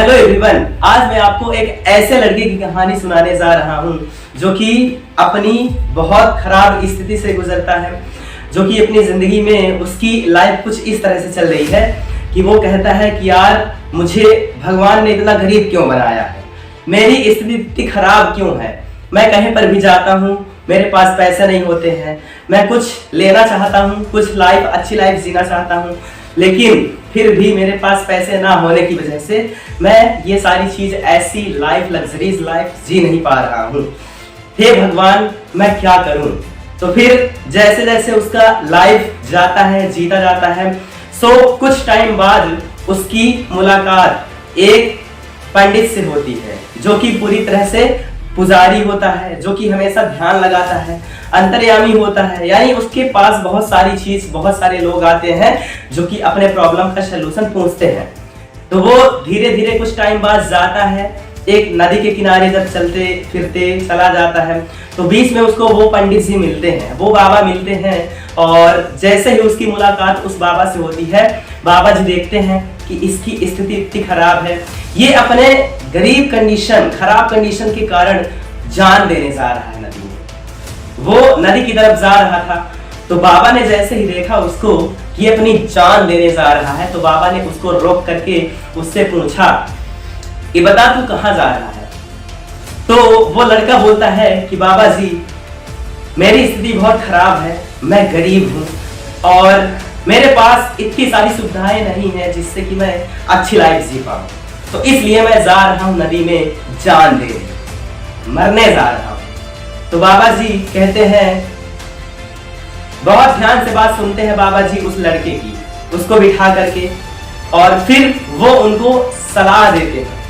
Hello everyone, आज मैं आपको एक ऐसे लड़के की कहानी सुनाने जा रहा हूँ जो कि अपनी बहुत खराब स्थिति से गुजरता है, जो कि अपनी जिंदगी में उसकी लाइफ कुछ इस तरह से चल रही है कि वो कहता है कि यार मुझे भगवान ने इतना गरीब क्यों बनाया है, मेरी स्थिति इतनी खराब क्यों है, मैं कहीं पर भी जाता हूँ मेरे पास पैसे नहीं होते हैं, मैं कुछ लेना चाहता हूँ, कुछ लाइफ अच्छी लाइफ जीना चाहता हूँ, लेकिन फिर भी मेरे पास पैसे ना होने की वजह से मैं ये सारी चीज ऐसी लाइफ लग्जरीज लाइफ जी नहीं पा रहा हूँ। हे भगवान, मैं क्या करूँ? तो फिर जैसे जैसे उसका लाइफ जाता है, जीता जाता है, सो कुछ टाइम बाद उसकी मुलाकात एक पंडित से होती है जो कि पूरी तरह से पुजारी होता है, जो कि हमेशा ध्यान लगाता है, अंतर्यामी होता है, यानी उसके पास बहुत सारी चीज, बहुत सारे लोग आते हैं जो कि अपने प्रॉब्लम का सलूशन पूछते हैं। तो वो धीरे धीरे कुछ टाइम बाद जाता है, एक नदी के किनारे जब चलते फिरते चला जाता है तो बीच में उसको वो पंडित जी मिलते हैं, वो बाबा मिलते हैं, और जैसे ही उसकी मुलाकात उस बाबा से होती है, बाबा जी देखते हैं कि इसकी स्थिति इतनी खराब है, ये अपने गरीब कंडीशन, खराब कंडीशन के कारण जान देने जा रहा है नदी में। वो नदी की तरफ जा रहा था तो बाबा ने जैसे ही देखा उसको कि अपनी जान देने जा रहा है, तो बाबा ने उसको रोक करके उससे पूछा कि बता तू कहाँ जा रहा है? तो वो लड़का बोलता है कि बाबा जी, मेरी स्थिति बहुत खराब है, मैं गरीब हूँ और मेरे पास इतनी सारी सुविधाएं नहीं है जिससे कि मैं अच्छी लाइफ जी पाऊँ, तो इसलिए मैं जा रहा हूँ नदी में जान देने, मरने जा रहा हूँ। तो बाबा जी कहते हैं, बहुत ध्यान से बात सुनते हैं बाबा जी उस लड़के की, उसको बिठा करके, और फिर वो उनको सलाह देते हैं।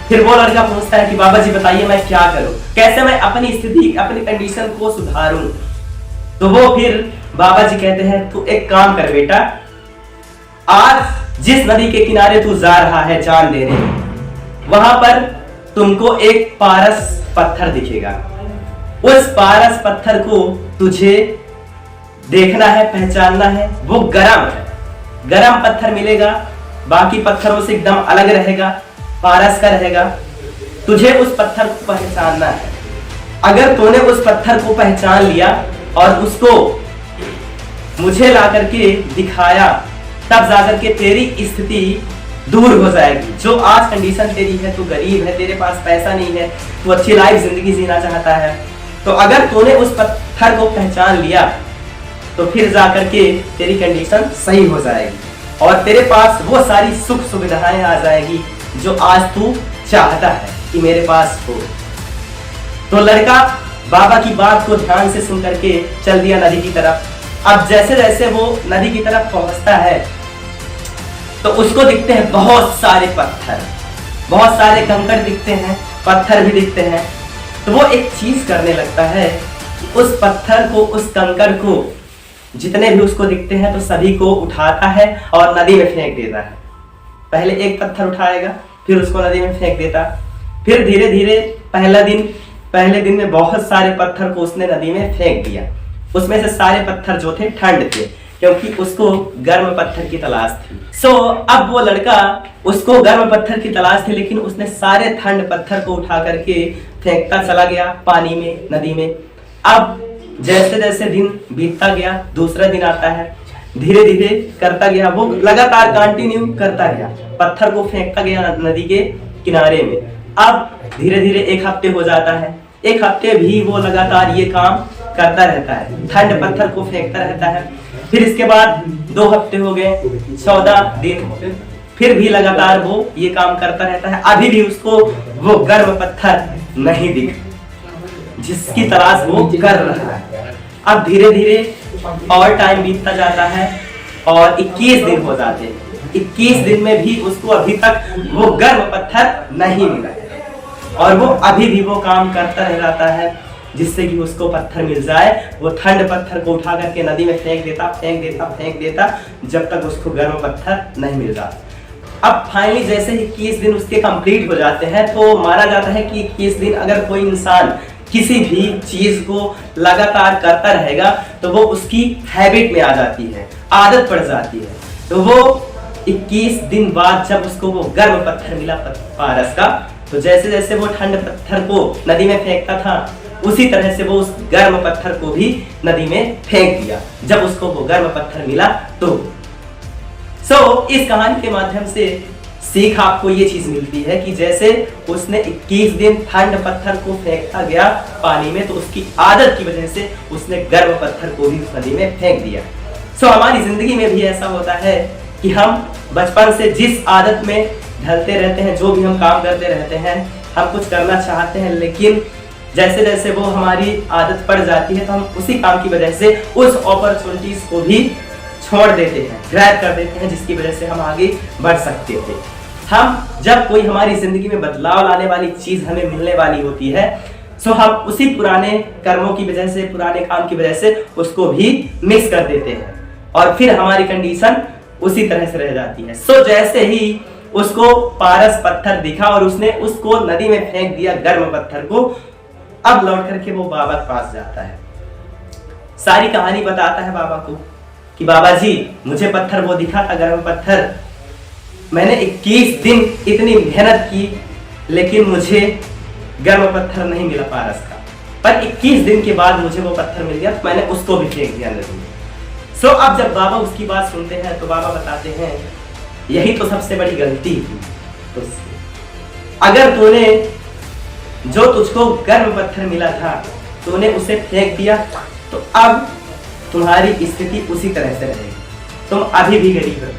फिर वो लड़का पूछता है कि बाबा जी बताइए मैं क्या करूं, कैसे मैं अपनी स्थिति, अपनी कंडीशन को सुधारूं? तो वो फिर बाबा जी कहते हैं, तू एक काम कर बेटा, आज जिस नदी के किनारे तू जा रहा है जान देने, वहां पर तुमको एक पारस पत्थर दिखेगा, उस पारस पत्थर को तुझे देखना है, पहचानना है, वो गरम है, गरम पत्थर मिलेगा, बाकी पत्थरों से एकदम अलग रहेगा, पारस का रहेगा, तुझे उस पत्थर को पहचानना है। अगर तूने उस पत्थर को पहचान लिया और उसको मुझे ला करके दिखाया, तब जाकर के तेरी स्थिति दूर हो जाएगी। जो आज कंडीशन तेरी है, तू गरीब है, तेरे पास पैसा नहीं है, तू अच्छी लाइफ जिंदगी जीना चाहता है, तो अगर तूने उस पत्थर को पहचान लिया तो फिर जाकर के तेरी कंडीशन सही हो जाएगी और तेरे पास वो सारी सुख सुविधाएं आ जाएगी जो आज तू चाहता है कि मेरे पास हो। तो लड़का बाबा की बात को ध्यान से सुन करके चल दिया नदी की तरफ। अब जैसे जैसे वो नदी की तरफ पहुंचता है तो उसको दिखते हैं बहुत सारे पत्थर, बहुत सारे कंकड़ दिखते हैं, पत्थर भी दिखते हैं। तो वो एक चीज करने लगता है कि उस पत्थर को, उस कंकड़ को, जितने भी उसको दिखते हैं तो सभी को उठाता है और नदी में फेंक देता है। पहले एक पत्थर उठाएगा, फिर उसको नदी में फेंक देता, फिर धीरे धीरे पहले दिन में बहुत सारे पत्थर को उसने नदी में फेंक दिया। उसमें से सारे पत्थर जो थे ठंड थे, क्योंकि उसको गर्म पत्थर की तलाश थी। अब वो लड़का, उसको गर्म पत्थर की तलाश थी, लेकिन उसने सारे ठंड पत्थर को उठा करके फेंकता चला गया पानी में, नदी में। अब जैसे जैसे दिन बीतता गया, दूसरा दिन आता है, धीरे धीरे करता गया, वो लगातार कंटिन्यू करता गया, पत्थर को फेंकता गया नदी के किनारे में। अब धीरे धीरे एक हफ्ते हो जाता है, एक हफ्ते भी वो लगातार ये काम करता रहता है, ठंड पत्थर को फेंकता रहता है। फिर इसके बाद 2 हफ्ते हो गए, 14 दिन, फिर भी लगातार वो ये काम करता रहता है। अभी भी उसको वो गर्म पत्थर नहीं दिख जिसकी तलाश वो कर रहा है। अब धीरे धीरे और टाइम बीतता जाता है और 21 दिन हो जाते हैं। 21 दिन में भी उसको अभी तक वो गर्म पत्थर नहीं मिला और वो अभी भी वो काम करता रह जाता है जिससे कि उसको पत्थर मिल जाए। वो ठंड पत्थर को उठा करके नदी में फेंक देता जब तक उसको गर्म पत्थर नहीं मिल रहा। अब फाइनली जैसे ही 21 दिन उसके कंप्लीट हो जाते हैं तो माना जाता है कि 21 दिन अगर कोई इंसान किसी भी चीज को लगातार करता रहेगा तो वो उसकी हैबिट में आ जाती है, आदत पड़ जाती है। तो वो 21 दिन बाद जब उसको वो गर्म पत्थर मिला पारस का, तो जैसे जैसे वो ठंड पत्थर को नदी में फेंकता था, उसी तरह से वो उस गर्म पत्थर को भी नदी में फेंक दिया जब उसको वो गर्म पत्थर मिला तो। इस कहानी के माध्यम से सीख आपको ये चीज मिलती है कि जैसे उसने 21 दिन ठंड पत्थर को फेंकता गया पानी में, तो उसकी आदत की वजह से उसने गर्म पत्थर को भी उस नदी में फेंक दिया। हमारी जिंदगी में भी ऐसा होता है कि हम बचपन से जिस आदत में ढलते रहते हैं, जो भी हम काम करते रहते हैं, हम कुछ करना चाहते हैं, लेकिन जैसे जैसे वो हमारी आदत पड़ जाती है तो हम उसी काम की वजह से उस अपॉर्चुनिटीज को भी छोड़ देते हैं, ग्रैब कर देते हैं, जिसकी वजह से हम आगे बढ़ सकते थे। हम जब कोई हमारी जिंदगी में बदलाव लाने वाली चीज हमें मिलने वाली होती है, हम उसी पुराने कर्मों की वजह से, पुराने काम की वजह से उसको भी मिस कर देते हैं और फिर हमारी कंडीशन उसी तरह से रह जाती है। जैसे ही उसको पारस पत्थर दिखा और उसने उसको नदी में फेंक दिया गर्म पत्थर को, अब लौट करके वो बाबा के पास जाता है, सारी कहानी बताता है बाबा को कि बाबा जी मुझे पत्थर वो दिखा था गर्म पत्थर, मैंने 21 दिन इतनी मेहनत की लेकिन मुझे गर्म पत्थर नहीं मिला पारस का, पर 21 दिन के बाद मुझे वो पत्थर मिल गया, तो मैंने उसको भी फेंक दिया नदी में। अब जब बाबा उसकी बात सुनते हैं तो बाबा बताते हैं यही तो सबसे बड़ी गलती थी। तो अगर तूने जो तुझको गर्म पत्थर मिला था तूने उसे फेंक दिया, तो अब तुम्हारी स्थिति उसी तरह से रहेगी, तुम अभी भी गरीब हो,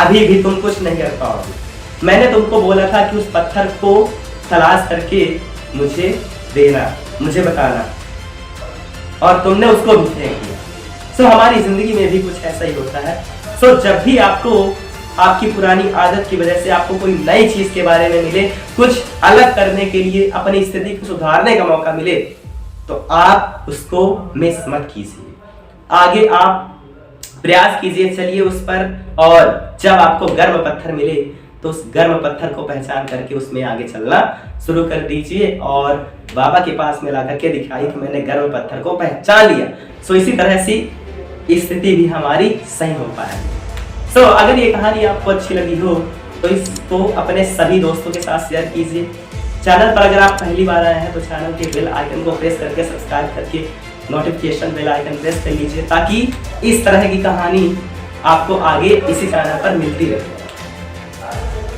अभी भी तुम कुछ नहीं कर पाओगे। मैंने तुमको बोला था कि उस पत्थर को तलाश करके मुझे देना, मुझे बताना, और तुमने उसको भी फेंक दिया। हमारी जिंदगी में भी कुछ ऐसा ही होता है। जब भी आपको आपकी पुरानी आदत की वजह से आपको कोई नई चीज के बारे में मिले, कुछ अलग करने के लिए, अपनी स्थिति को सुधारने का मौका मिले, तो आप उसको मिस मत कीजिए, आगे आप प्रयास कीजिए, चलिए उस पर, और जब आपको गर्म पत्थर मिले तो उस गर्म पत्थर को पहचान करके उसमें आगे चलना शुरू कर दीजिए और बाबा के पास में ला करके दिखाई कि मैंने गर्म पत्थर को पहचान लिया। इसी तरह से स्थिति भी हमारी सही हो पाए। अगर ये कहानी आपको अच्छी लगी हो तो इसको अपने सभी दोस्तों के साथ शेयर कीजिए। चैनल पर अगर आप पहली बार आए हैं तो चैनल के बेल आइकन को प्रेस करके सब्सक्राइब करके नोटिफिकेशन बेल आइकन प्रेस कर लीजिए, ताकि इस तरह की कहानी आपको आगे इसी चैनल पर मिलती रहे।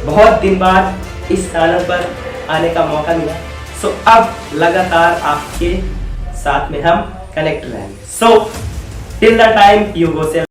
बहुत दिन बाद इस चैनल पर आने का मौका मिला, अब लगातार आपके साथ में हम कनेक्ट रहेंगे। Till the time you go से